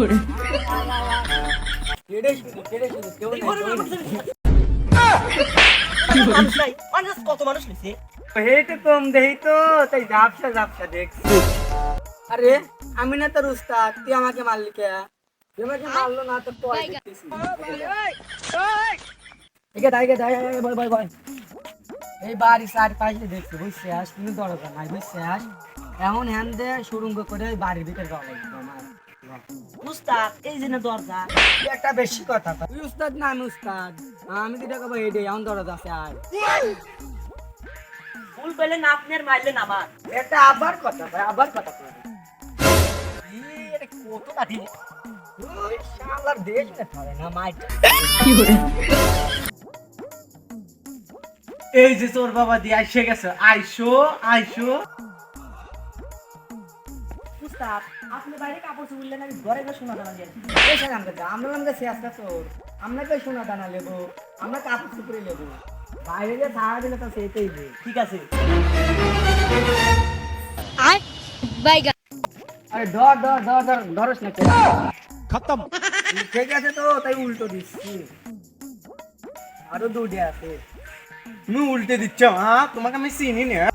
করে কত মানুষ নিছে হেটে কম দেই তো তাই ঝাপসা ঝাপসা দেখছি। আরে আমি না তোর উস্তাদ, তুই আমাকে মারলি কে? তুই আমাকে মারলো না তো পরে দেখতেছি। বয় বয় বয়। এই বাড়ি সাইড পাশে দেখছি বুঝছিস, কিন্তু দরজা নাই বুঝছিস। এমন হ্যান দিয়ে সুরঙ্গ করে ওই বাড়ির ভিতরে যাওয়া লাগবে আমার। উস্তাদ এই যে না দরজা তুই একটা বেশি কথা কয়। তুই উস্তাদ না আমি উস্তাদ, আমি তো টাকা এই এমন দরজা আছে আয়। ভুল পেলে না আপনি আর মারলেন আমার এটা আবার কথা ভাই, আবার কথা কয়। এটা কত লাঠি ওই শালার দেশ না ধরে না মাইট। এই যে তোর বাবা দিয়ে আইসে গেছে, আইসো আইসো। উস্তাদ আপনি বাইরে কাপড় চুবলেন আমি ঘরে গিয়ে শোনা দানা দিয়ে এই শালা আমরা নামকে শেষটা তোর, আমরা কে সোনা দানা লেবো, আমরা কাপড় চুপড়ে লেবো, বাইরে যে ছাড়া দিলে তো সেইটাই দে। ঠিক আছে আরে ধর ধর ধর ধর ধরস না কে খতম। ঠিক আছে তো তাই উল্টো দিচ্ছি, আরো দুটো আছে। তুমি উল্টে দিচ্ছ? হ্যাঁ, তোমাকে আমি চিনি না।